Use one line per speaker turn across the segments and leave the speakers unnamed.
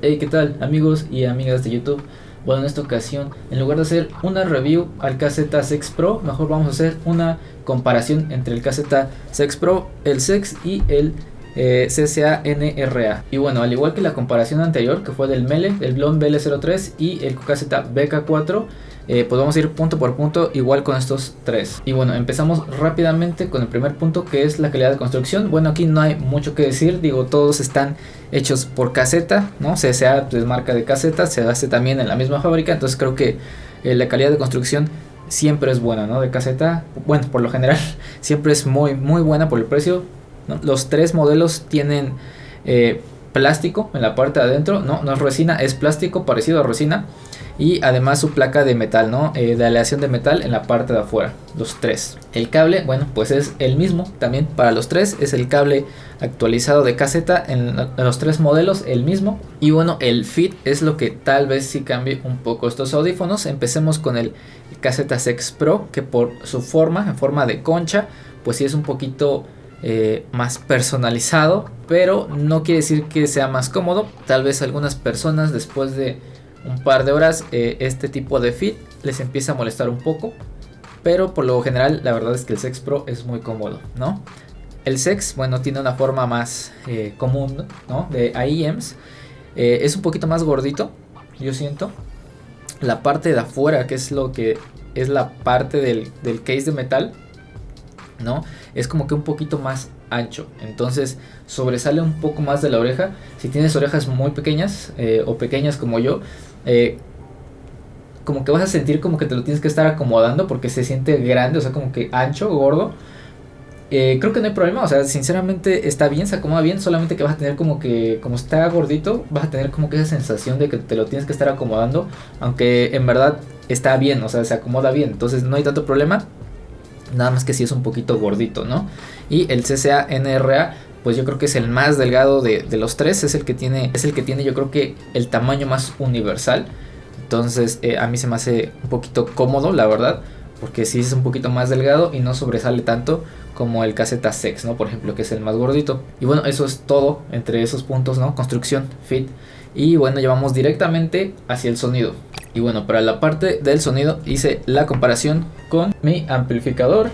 Hey, ¿qué tal amigos y amigas de YouTube? Bueno, en esta ocasión, en lugar de hacer una review al KZ6 Pro, mejor vamos a hacer una comparación entre el KZ6 Pro, el SEX y el CCA NRA. Y bueno, al igual que la comparación anterior, que fue del Mele, el Blond BL03 y el KZ BK4, pues vamos a ir punto por punto igual con estos tres. Y bueno, empezamos rápidamente con el primer punto, que es la calidad de construcción. Bueno, aquí no hay mucho que decir, digo, todos están hechos por KZ, ¿no? CSA es marca de KZ, se hace también en la misma fábrica, entonces creo que la calidad de construcción siempre es buena, ¿no? De KZ, bueno, por lo general siempre es muy buena por el precio, ¿no? Los tres modelos tienen plástico en la parte de adentro, no es resina, es plástico parecido a resina. Y además su placa de metal, ¿no? De aleación de metal en la parte de afuera, los tres. El cable, bueno, pues es el mismo también para los tres. Es el cable actualizado de KZ en los tres modelos, el mismo. Y bueno, el fit es lo que tal vez sí cambie un poco estos audífonos. Empecemos con el KZ6 Pro, que por su forma, en forma de concha, pues sí es un poquito más personalizado. Pero no quiere decir que sea más cómodo. Tal vez algunas personas después de un par de horas este tipo de fit les empieza a molestar un poco, pero por lo general la verdad es que el SEX Pro es muy cómodo, ¿no? El SEX, bueno, tiene una forma más común, ¿no? De AIEMS, es un poquito más gordito, yo siento. La parte de afuera, que es lo que es la parte del case de metal, ¿no? Es como que un poquito más ancho, entonces sobresale un poco más de la oreja. Si tienes orejas muy pequeñas o pequeñas como yo, como que vas a sentir como que te lo tienes que estar acomodando porque se siente grande, o sea, como que ancho, gordo. Creo que no hay problema, o sea, sinceramente está bien, se acomoda bien, solamente que vas a tener como que, como está gordito, vas a tener como que esa sensación de que te lo tienes que estar acomodando, aunque en verdad está bien, o sea, se acomoda bien, entonces no hay tanto problema. Nada más que si es un poquito gordito, ¿no? Y el CCA NRA, pues yo creo que es el más delgado de los tres. Es el que tiene yo creo que el tamaño más universal. Entonces a mí se me hace un poquito cómodo, la verdad, porque sí es un poquito más delgado y no sobresale tanto como el KZ6, ¿no? Por ejemplo, que es el más gordito. Y bueno, eso es todo entre esos puntos, ¿no? Construcción, fit. Y bueno, ya vamos directamente hacia el sonido. Y bueno, para la parte del sonido hice la comparación con mi amplificador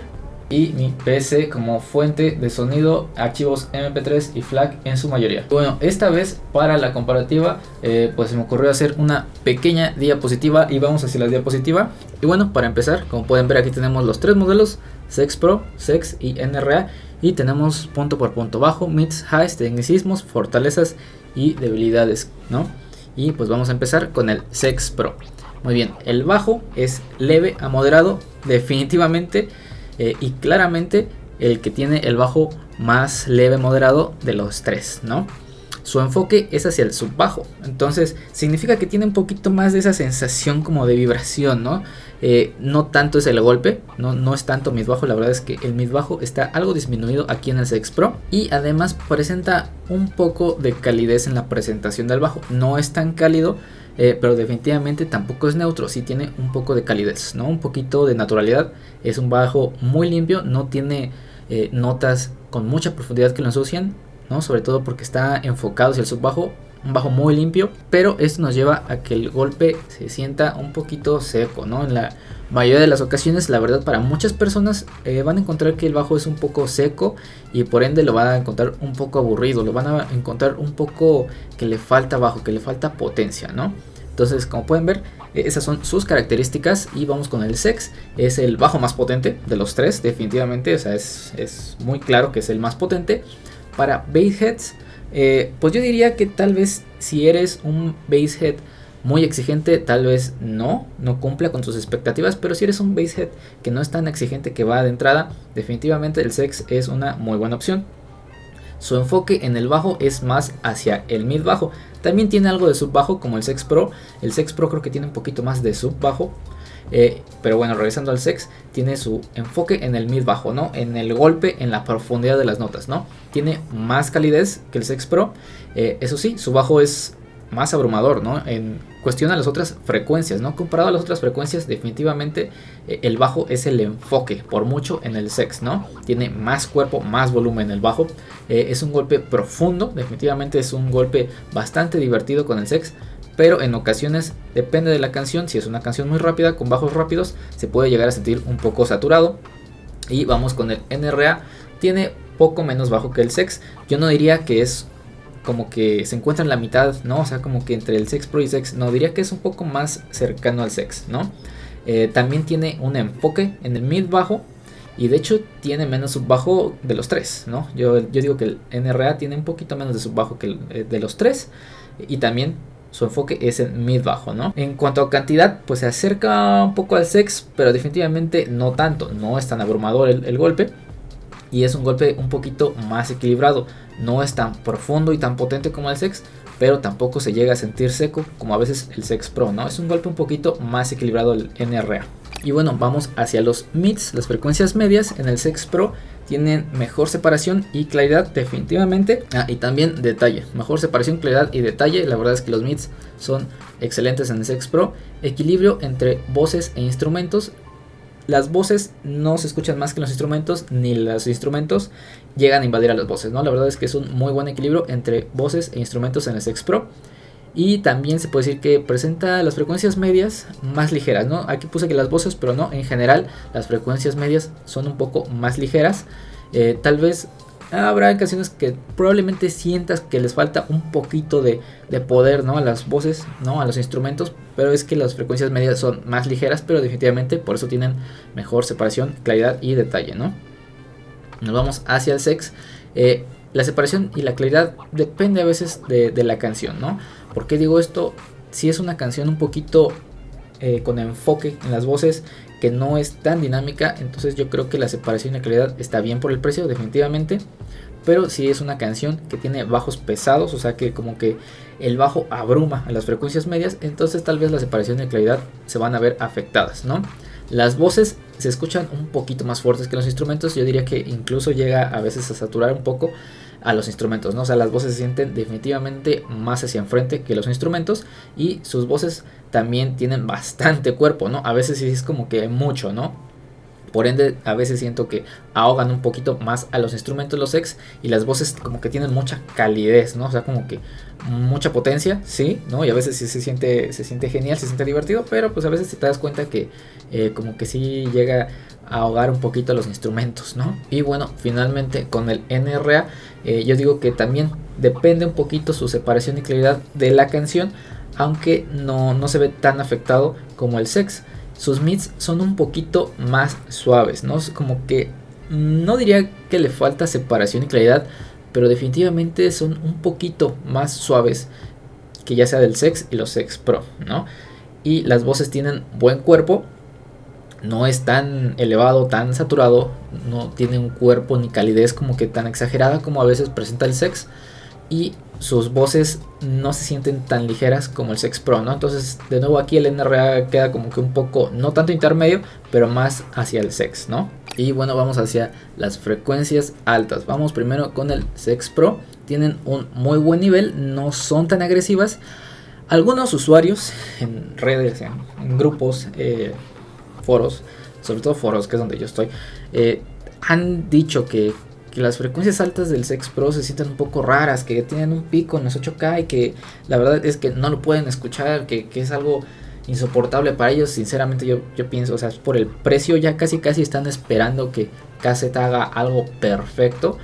y mi PC como fuente de sonido, archivos MP3 y FLAC en su mayoría. Bueno, esta vez para la comparativa pues se me ocurrió hacer una pequeña diapositiva y vamos hacia la diapositiva. Y bueno, para empezar, como pueden ver, aquí tenemos los tres modelos, SEX Pro, SEX y NRA, y tenemos punto por punto, bajo, mids, highs, tecnicismos, fortalezas y debilidades, ¿no? Y pues vamos a empezar con el SEX Pro. Muy bien, el bajo es leve a moderado, definitivamente y claramente el que tiene el bajo más leve moderado de los tres, ¿no? Su enfoque es hacia el subbajo, entonces significa que tiene un poquito más de esa sensación como de vibración, ¿no? No tanto es el golpe, no es tanto mid bajo, la verdad es que el mid bajo está algo disminuido aquí en el SEX Pro y además presenta un poco de calidez en la presentación del bajo. No es tan cálido, pero definitivamente tampoco es neutro, sí tiene un poco de calidez, ¿no? Un poquito de naturalidad. Es un bajo muy limpio, no tiene notas con mucha profundidad que lo ensucian, ¿no? Sobre todo porque está enfocado hacia el subbajo, un bajo muy limpio, pero esto nos lleva a que el golpe se sienta un poquito seco, ¿no? En la mayoría de las ocasiones, la verdad, para muchas personas van a encontrar que el bajo es un poco seco y por ende lo van a encontrar un poco aburrido, lo van a encontrar un poco que le falta bajo, que le falta potencia, ¿no? Entonces, como pueden ver, esas son sus características. Y vamos con el SEX. Es el bajo más potente de los tres, definitivamente, o sea, es muy claro que es el más potente. Para bassheads, pues yo diría que tal vez si eres un basshead muy exigente, tal vez no cumpla con tus expectativas, pero si eres un basshead que no es tan exigente, que va de entrada, definitivamente el SEX es una muy buena opción. Su enfoque en el bajo es más hacia el mid bajo. También tiene algo de sub bajo como el SEX Pro. El SEX Pro creo que tiene un poquito más de sub bajo. Pero bueno, regresando al SEX, tiene su enfoque en el mid bajo, ¿no? En el golpe, en la profundidad de las notas, ¿no? Tiene más calidez que el SEX Pro. Eso sí, su bajo es más abrumador, ¿no? En cuestión a las otras frecuencias, ¿no? Comparado a las otras frecuencias, definitivamente el bajo es el enfoque por mucho en el sex, ¿no? Tiene más cuerpo, más volumen el bajo. Es un golpe profundo, definitivamente es un golpe bastante divertido con el sex. Pero en ocasiones, depende de la canción, si es una canción muy rápida, con bajos rápidos, se puede llegar a sentir un poco saturado. Y vamos con el NRA, tiene poco menos bajo que el sex. Yo no diría que es como que se encuentra en la mitad, ¿no? O sea, como que entre el sex pro y sex, no, diría que es un poco más cercano al sex, ¿no? También tiene un enfoque en el mid bajo. Y de hecho tiene menos subbajo de los tres, ¿no? Yo digo que el NRA tiene un poquito menos de subbajo que el de los tres. Y también su enfoque es en mid bajo, ¿no? En cuanto a cantidad, pues se acerca un poco al sex, pero definitivamente no tanto. No es tan abrumador el golpe. Y es un golpe un poquito más equilibrado. No es tan profundo y tan potente como el sex, pero tampoco se llega a sentir seco como a veces el sex pro, ¿no? Es un golpe un poquito más equilibrado el NRA. Y bueno, vamos hacia los mids, las frecuencias medias en el sex pro tienen mejor separación y claridad definitivamente. Y también detalle, mejor separación, claridad y detalle. La verdad es que los mids son excelentes en el sex pro. Equilibrio entre voces e instrumentos. Las voces no se escuchan más que los instrumentos, ni los instrumentos llegan a invadir a las voces, ¿no? La verdad es que es un muy buen equilibrio entre voces e instrumentos en el sex pro. Y también se puede decir que presenta las frecuencias medias más ligeras, ¿no? Aquí puse que las voces, pero no, en general las frecuencias medias son un poco más ligeras. Tal vez habrá canciones que probablemente sientas que les falta un poquito de poder, ¿no? A las voces, ¿no? A los instrumentos, pero es que las frecuencias medias son más ligeras, pero definitivamente por eso tienen mejor separación, claridad y detalle, ¿no? Nos vamos hacia el sex. La separación y la claridad depende a veces de la canción, ¿no? ¿Por qué digo esto? Si es una canción un poquito con enfoque en las voces, que no es tan dinámica, entonces yo creo que la separación y la claridad está bien por el precio, definitivamente. Pero si es una canción que tiene bajos pesados, o sea que como que el bajo abruma a las frecuencias medias, entonces tal vez la separación y la claridad se van a ver afectadas, ¿no? Las voces se escuchan un poquito más fuertes que los instrumentos. Yo diría que incluso llega a veces a saturar un poco a los instrumentos, ¿no? O sea, las voces se sienten definitivamente más hacia enfrente que los instrumentos. Y sus voces también tienen bastante cuerpo, ¿no? A veces sí es como que mucho, ¿no? Por ende, a veces siento que ahogan un poquito más a los instrumentos los sex. Y las voces como que tienen mucha calidez, ¿no? O sea, como que mucha potencia, sí, ¿no? Y a veces sí se siente genial, se siente divertido. Pero pues a veces te das cuenta que como que sí llega a ahogar un poquito los instrumentos, ¿no? Y bueno, finalmente con el NRA, yo digo que también depende un poquito su separación y claridad de la canción. Aunque no se ve tan afectado como el sex. Sus mids son un poquito más suaves, ¿no? Como que no diría que le falta separación y claridad, pero definitivamente son un poquito más suaves que ya sea del sex y los sex pro, ¿no? Y las voces tienen buen cuerpo, no es tan elevado, tan saturado, no tiene un cuerpo ni calidez como que tan exagerada como a veces presenta el sex. Y sus voces no se sienten tan ligeras como el sex pro, ¿no? Entonces, de nuevo aquí el NRA queda como que un poco, no tanto intermedio, pero más hacia el sex, ¿no? Y bueno, vamos hacia las frecuencias altas. Vamos primero con el sex pro. Tienen un muy buen nivel, no son tan agresivas. Algunos usuarios en redes, en grupos, foros, sobre todo foros, que es donde yo estoy, han dicho que las frecuencias altas del sex pro se sienten un poco raras, que tienen un pico en los 8K y que la verdad es que no lo pueden escuchar, que es algo insoportable para ellos. Sinceramente yo pienso, o sea, por el precio ya casi están esperando que KZ haga algo perfecto.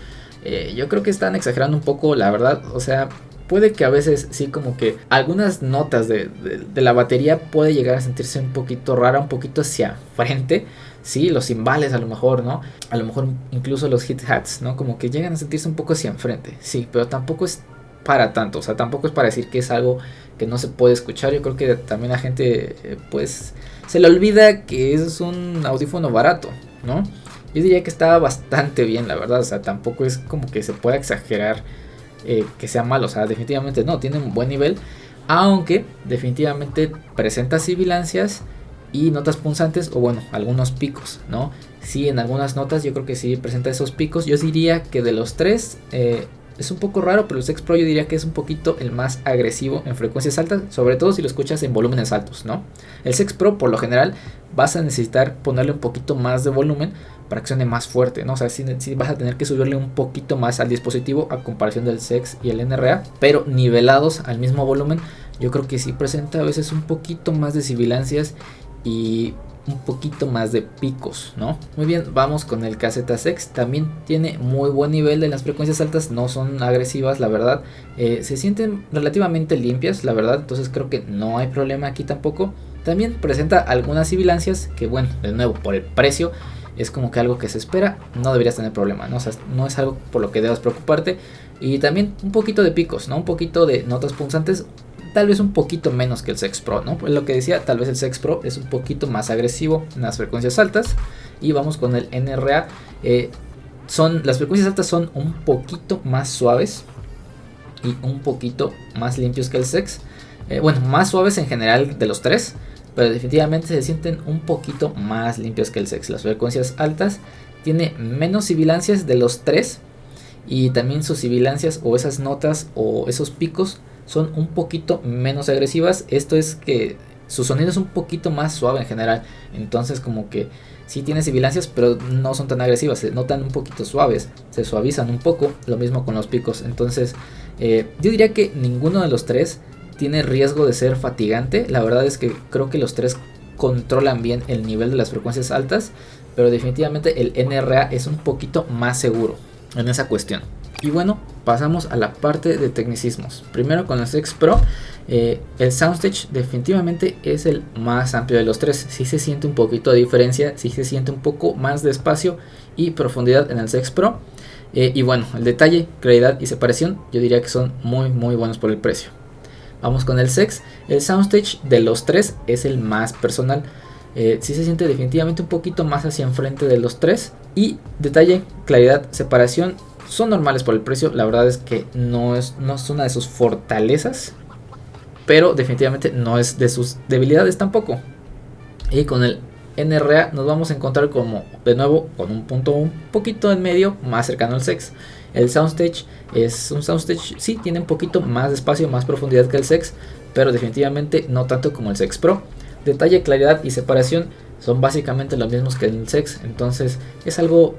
Yo creo que están exagerando un poco, la verdad. O sea, puede que a veces sí, como que algunas notas de la batería puede llegar a sentirse un poquito rara, un poquito hacia frente. Sí, los cimbales a lo mejor, ¿no? A lo mejor incluso los hit-hats, ¿no? Como que llegan a sentirse un poco hacia enfrente. Sí, pero tampoco es para tanto. O sea, tampoco es para decir que es algo que no se puede escuchar. Yo creo que también la gente, pues, se le olvida que es un audífono barato, ¿no? Yo diría que está bastante bien, la verdad. O sea, tampoco es como que se pueda exagerar que sea malo. O sea, definitivamente no, tiene un buen nivel. Aunque definitivamente presenta sibilancias y notas punzantes, o bueno, algunos picos, ¿no? Sí, en algunas notas yo creo que sí presenta esos picos. Yo diría que de los tres, es un poco raro, pero el Sex Pro yo diría que es un poquito el más agresivo en frecuencias altas, sobre todo si lo escuchas en volúmenes altos, ¿no? El Sex Pro por lo general vas a necesitar ponerle un poquito más de volumen para que suene más fuerte, ¿no? O sea, sí vas a tener que subirle un poquito más al dispositivo a comparación del Sex y el NRA, pero nivelados al mismo volumen, yo creo que sí presenta a veces un poquito más de sibilancias y un poquito más de picos, ¿no? Muy bien, vamos con el KZ-Sex. También tiene muy buen nivel de las frecuencias altas, no son agresivas, la verdad. Se sienten relativamente limpias, la verdad, entonces creo que no hay problema aquí tampoco. También presenta algunas sibilancias que, bueno, de nuevo, por el precio es como que algo que se espera, no deberías tener problema, ¿no? O sea, no es algo por lo que debas preocuparte. Y también un poquito de picos, ¿no? Un poquito de notas punzantes, tal vez un poquito menos que el Sex Pro, ¿no? Pues lo que decía, tal vez el Sex Pro es un poquito más agresivo en las frecuencias altas. Y vamos con el NRA. Las frecuencias altas son un poquito más suaves y un poquito más limpios que el Sex. Bueno, más suaves en general de los tres, pero definitivamente se sienten un poquito más limpios que el Sex. Las frecuencias altas tiene menos sibilancias de los tres, y también sus sibilancias o esas notas o esos picos son un poquito menos agresivas. Esto es que su sonido es un poquito más suave en general, entonces como que sí tiene sibilancias, pero no son tan agresivas, se notan un poquito suaves, se suavizan un poco, lo mismo con los picos. Entonces yo diría que ninguno de los tres tiene riesgo de ser fatigante. La verdad es que creo que los tres controlan bien el nivel de las frecuencias altas, pero definitivamente el NRA es un poquito más seguro en esa cuestión. Y bueno, pasamos a la parte de tecnicismos. Primero con el Sex Pro, el soundstage definitivamente es el más amplio de los tres. Sí se siente un poquito de diferencia, sí se siente un poco más de espacio y profundidad en el Sex Pro. Y bueno, el detalle, claridad y separación yo diría que son muy buenos por el precio. Vamos con el Sex. El soundstage de los tres es el más personal. Sí se siente definitivamente un poquito más hacia enfrente de los tres. Y detalle, claridad, separación son normales por el precio. La verdad es que no es una de sus fortalezas, pero definitivamente no es de sus debilidades tampoco. Y con el NRA nos vamos a encontrar como de nuevo con un punto un poquito en medio más cercano al Sex. El soundstage es un soundstage, sí, tiene un poquito más de espacio, más profundidad que el Sex, pero definitivamente no tanto como el Sex Pro. Detalle, claridad y separación son básicamente los mismos que el Sex, entonces es algo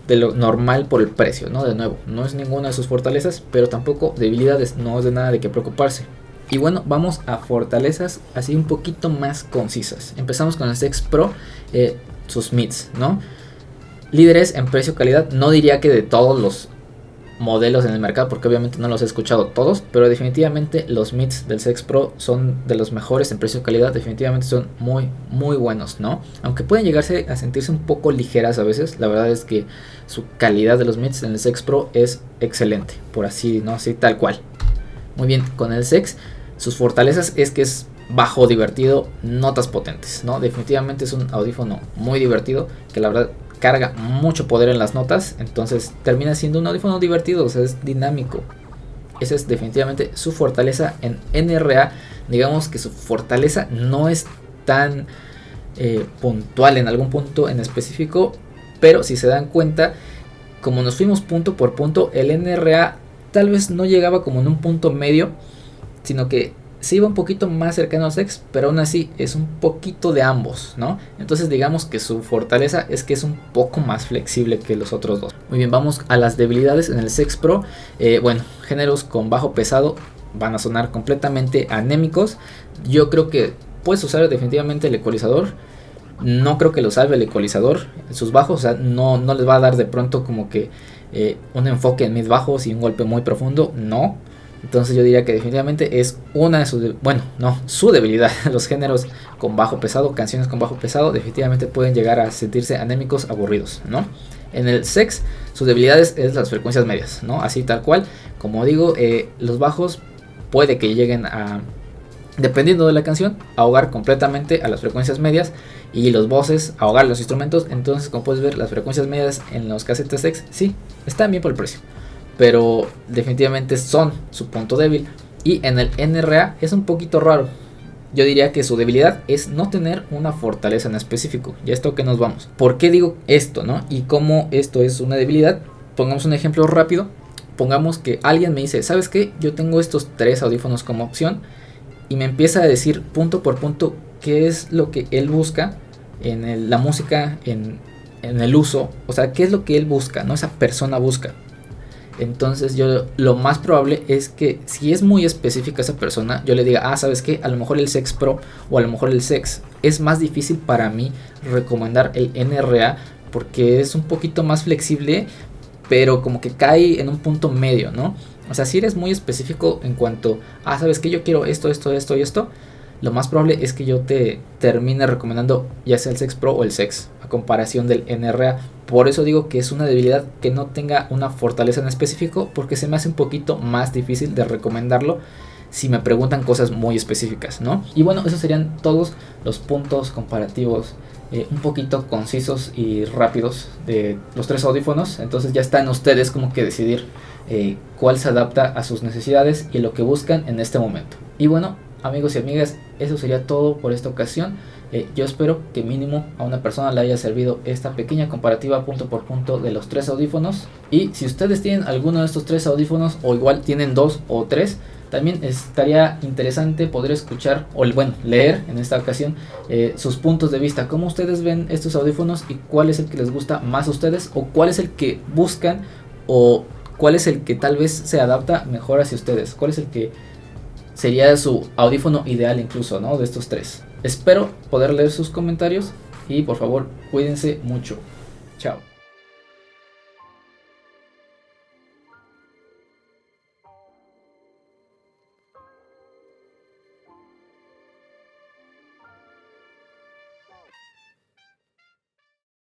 de lo normal por el precio, ¿no? De nuevo, no es ninguna de sus fortalezas, pero tampoco debilidades, no es de nada de qué preocuparse. Y bueno, vamos a fortalezas así un poquito más concisas. Empezamos con el Sex Pro, sus mids, ¿no? Líderes en precio-calidad, no diría que de todos los modelos en el mercado, porque obviamente no los he escuchado todos, pero definitivamente los mids del Sex Pro son de los mejores en precio-calidad, definitivamente son muy buenos, ¿no? Aunque pueden llegarse a sentirse un poco ligeras a veces, la verdad es que su calidad de los mids en el Sex Pro es excelente, por así, ¿no? Así tal cual. Muy bien, con el Sex, sus fortalezas es que es bajo, divertido, notas potentes, ¿no? Definitivamente es un audífono muy divertido, que la verdad carga mucho poder en las notas, entonces termina siendo un audífono divertido, o sea, es dinámico. Esa es definitivamente su fortaleza en NRA. Digamos que su fortaleza no es tan puntual en algún punto en específico, pero si se dan cuenta, como nos fuimos punto por punto, el NRA tal vez no llegaba como en un punto medio, sino que se iba un poquito más cercano al Sex, pero aún así es un poquito de ambos, ¿no? Entonces digamos que su fortaleza es que es un poco más flexible que los otros dos. Muy bien, vamos a las debilidades en el Sex Pro. Bueno, géneros con bajo pesado van a sonar completamente anémicos. Yo creo que puedes usar definitivamente el ecualizador. No creo que lo salve el ecualizador en sus bajos, o sea, no les va a dar de pronto como que un enfoque en mid bajos y un golpe muy profundo, no. Entonces yo diría que definitivamente es una de sus, su debilidad. Los géneros con bajo pesado, canciones con bajo pesado, definitivamente pueden llegar a sentirse anémicos, aburridos, ¿no? En el Sex, sus debilidades es las frecuencias medias, ¿no? Así tal cual, como digo, los bajos puede que lleguen a, dependiendo de la canción, ahogar completamente a las frecuencias medias, y los voces ahogar los instrumentos. Entonces, como puedes ver, las frecuencias medias en los cassettes Sex sí están bien por el precio, pero definitivamente son su punto débil. Y en el NRA es un poquito raro. Yo diría que su debilidad es no tener una fortaleza en específico. Y a esto que nos vamos. ¿Por qué digo esto, no? Y cómo esto es una debilidad. Pongamos un ejemplo rápido. pongamos que alguien me dice, ¿sabes qué? Yo tengo estos 3 audífonos como opción, y me empieza a decir punto por punto qué es lo que él busca en la música, en el uso, o sea, qué es lo que él busca, ¿no? Esa persona busca. Entonces yo lo más probable es que si es muy específica esa persona, yo le diga, ¿sabes qué? A lo mejor el Sex Pro o a lo mejor el Sex. Es más difícil para mí recomendar el NRA porque es un poquito más flexible, pero como que cae en un punto medio, ¿no? O sea, si eres muy específico en cuanto a, ¿sabes qué? Yo quiero esto, esto, esto y esto. Lo más probable es que yo te termine recomendando ya sea el Sex Pro o el Sex a comparación del NRA. Por eso digo que es una debilidad que no tenga una fortaleza en específico, porque se me hace un poquito más difícil de recomendarlo si me preguntan cosas muy específicas, ¿no? Y bueno, esos serían todos los puntos comparativos un poquito concisos y rápidos de los 3 audífonos. Entonces ya están ustedes como que decidir cuál se adapta a sus necesidades y lo que buscan en este momento. Y bueno, amigos y amigas, eso sería todo por esta ocasión. Yo espero que mínimo a una persona le haya servido esta pequeña comparativa punto por punto de los 3 audífonos. Y si ustedes tienen alguno de estos 3 audífonos o igual tienen 2 o 3, también estaría interesante poder escuchar o bueno, leer en esta ocasión sus puntos de vista, cómo ustedes ven estos audífonos y cuál es el que les gusta más a ustedes, o cuál es el que buscan, o cuál es el que tal vez se adapta mejor hacia ustedes, cuál es el que sería su audífono ideal incluso, ¿no? De estos 3. Espero poder leer sus comentarios y por favor cuídense mucho. Chao.